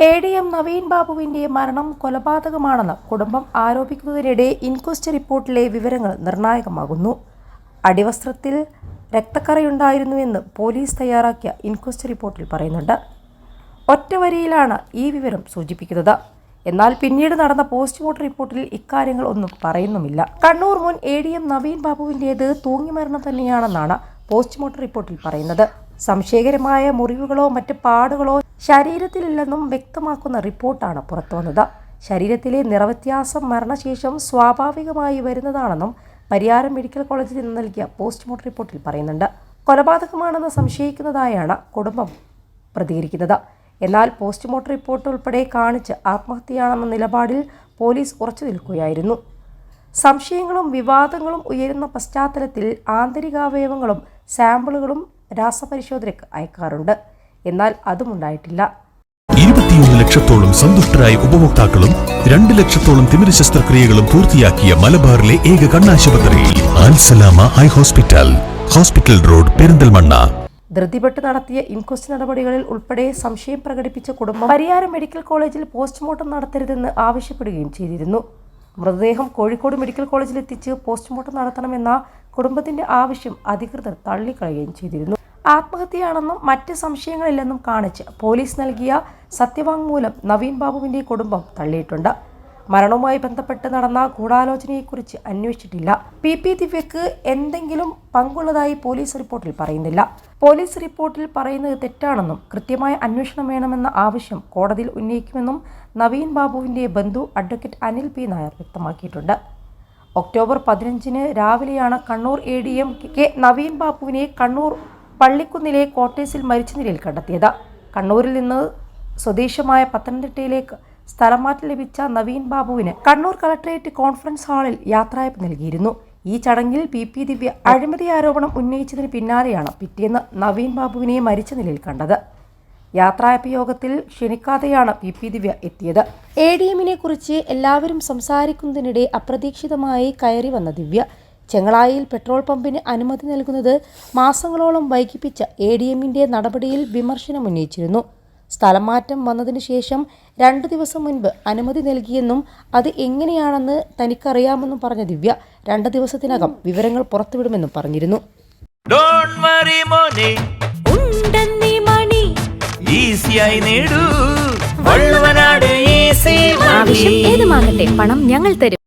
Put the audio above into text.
ADM Naveen ബാബുവിന്റെ മരണം കൊലപാതകമാണെന്ന് കുടുംബം ആരോപിക്കുന്നതിനിടെ ഇൻക്വസ്റ്റ് റിപ്പോർട്ടിലെ വിവരങ്ങൾ നിർണായകമാകുന്നു. അടിവസ്ത്രത്തിൽ രക്തക്കറയുണ്ടായിരുന്നുവെന്ന് പോലീസ് തയ്യാറാക്കിയ ഇൻക്വസ്റ്റ് റിപ്പോർട്ടിൽ പറയുന്നുണ്ട്. ഒറ്റവരിയിലാണ് ഈ വിവരം സൂചിപ്പിക്കുന്നത്. എന്നാൽ പിന്നീട് നടന്ന പോസ്റ്റ്മോർട്ടം റിപ്പോർട്ടിൽ ഇക്കാര്യങ്ങൾ ഒന്നും പറയുന്നുമില്ല. കണ്ണൂർ മുൻ ADM നവീൻ ബാബുവിൻ്റേത് തൂങ്ങിമരണം തന്നെയാണെന്നാണ് പോസ്റ്റ്മോർട്ടം റിപ്പോർട്ടിൽ പറയുന്നത്. സംശയകരമായ മുറിവുകളോ മറ്റ് പാടുകളോ ശരീരത്തിലില്ലെന്നും വ്യക്തമാക്കുന്ന റിപ്പോർട്ടാണ് പുറത്തുവന്നത്. ശരീരത്തിലെ നിറവ്യത്യാസം മരണശേഷം സ്വാഭാവികമായി വരുന്നതാണെന്നും പരിയാരം മെഡിക്കൽ കോളേജിൽ നിന്ന് നൽകിയ പോസ്റ്റ്മോർട്ടം റിപ്പോർട്ടിൽ പറയുന്നുണ്ട്. കൊലപാതകമാണെന്ന് സംശയിക്കുന്നതായാണ് കുടുംബം പ്രതികരിക്കുന്നത്. എന്നാൽ പോസ്റ്റ്മോർട്ടം റിപ്പോർട്ട് ഉൾപ്പെടെ കാണിച്ച് ആത്മഹത്യയാണെന്ന നിലപാടിൽ പോലീസ് ഉറച്ചു നിൽക്കുകയായിരുന്നു. സംശയങ്ങളും വിവാദങ്ങളും ഉയരുന്ന പശ്ചാത്തലത്തിൽ ആന്തരികാവയവങ്ങളും സാമ്പിളുകളും രാസപരിശോധനയ്ക്ക് അയക്കാറുണ്ട്. എന്നാൽ അതുമുണ്ടായിട്ടില്ല. 21 ലക്ഷത്തോളം സന്തുഷ്ടരായ ഉപഭോക്താക്കളും 2 ലക്ഷത്തോളം തിമിര ശസ്ത്രക്രിയകളും പൂർത്തിയാക്കിയ മലബാറിലെ ഏക കണ്ണാശുപത്രി Al Salama eye hospital, hospital road, Perinthalmanna. ധൃതിപ്പെട്ട് നടത്തിയ ഇൻക്വസ്റ്റ് നടപടികളിൽ ഉൾപ്പെടെ സംശയം പ്രകടിപ്പിച്ച കുടുംബം പരിയാരം മെഡിക്കൽ കോളേജിൽ പോസ്റ്റ്മോർട്ടം നടത്തരുതെന്ന് ആവശ്യപ്പെടുകയും ചെയ്തിരുന്നു. മൃതദേഹം കോഴിക്കോട് മെഡിക്കൽ കോളേജിൽ എത്തിച്ച് പോസ്റ്റ്മോർട്ടം നടത്തണമെന്ന കുടുംബത്തിന്റെ ആവശ്യം അധികൃതർ തള്ളിക്കളയുകയും ചെയ്തിരുന്നു. ആത്മഹത്യയാണെന്നും മറ്റ് സംശയങ്ങളില്ലെന്നും കാണിച്ച് പോലീസ് നൽകിയ സത്യവാങ്മൂലം നവീൻ ബാബുവിന്റെ കുടുംബം തള്ളിയിട്ടുണ്ട്. മരണവുമായി ബന്ധപ്പെട്ട് നടന്ന ഗൂഢാലോചനയെക്കുറിച്ച് അന്വേഷിച്ചിട്ടില്ല. PP ദിവ്യക്ക് എന്തെങ്കിലും പങ്കുള്ളതായി പോലീസ് റിപ്പോർട്ടിൽ പറയുന്നില്ല. പോലീസ് റിപ്പോർട്ടിൽ പറയുന്നത് തെറ്റാണെന്നും കൃത്യമായ അന്വേഷണം വേണമെന്ന ആവശ്യം കോടതിയിൽ ഉന്നയിക്കുമെന്നും നവീൻ ബാബുവിന്റെ ബന്ധു അഡ്വക്കേറ്റ് അനിൽ P. നായർ വ്യക്തമാക്കിയിട്ടുണ്ട്. ഒക്ടോബർ 15 രാവിലെയാണ് കണ്ണൂർ ADM നവീൻ ബാബുവിനെ കണ്ണൂർ പള്ളിക്കുന്നിലെ ക്വാർട്ടേഴ്സിൽ മരിച്ച നിലയിൽ കണ്ടെത്തിയത്. കണ്ണൂരിൽ നിന്ന് സ്വദേശമായ പത്തനംതിട്ടയിലേക്ക് സ്ഥലമാറ്റം ലഭിച്ച നവീൻ ബാബുവിന് കണ്ണൂർ കളക്ടറേറ്റ് കോൺഫറൻസ് ഹാളിൽ യാത്രയയപ്പ് നൽകിയിരുന്നു. ഈ ചടങ്ങിൽ PP ദിവ്യ അഴിമതി ആരോപണം ഉന്നയിച്ചതിന് പിന്നാലെയാണ് പിറ്റേന്ന് നവീൻ ബാബുവിനെ മരിച്ച നിലയിൽ കണ്ടത്. യാത്രയയപ്പ് യോഗത്തിൽ ക്ഷണിക്കാതെയാണ് PP ദിവ്യ എത്തിയത്. ADMനെ കുറിച്ച് എല്ലാവരും സംസാരിക്കുന്നതിനിടെ അപ്രതീക്ഷിതമായി കയറി വന്ന ദിവ്യ ചെങ്ങളായിൽ പെട്രോൾ പമ്പിന് അനുമതി നൽകുന്നത് മാസങ്ങളോളം വൈകിപ്പിച്ച ADMന്റെ നടപടിയിൽ വിമർശനമുന്നയിച്ചിരുന്നു. സ്ഥലം മാറ്റം വന്നതിന് ശേഷം 2 ദിവസം മുൻപ് അനുമതി നൽകിയെന്നും അത് എങ്ങനെയാണെന്ന് തനിക്കറിയാമെന്നും പറഞ്ഞ ദിവ്യ 2 ദിവസത്തിനകം വിവരങ്ങൾ പുറത്തുവിടുമെന്നും പറഞ്ഞിരുന്നു. ആവശ്യം ഏതുമാകട്ടെ, പണം ഞങ്ങൾ തരും.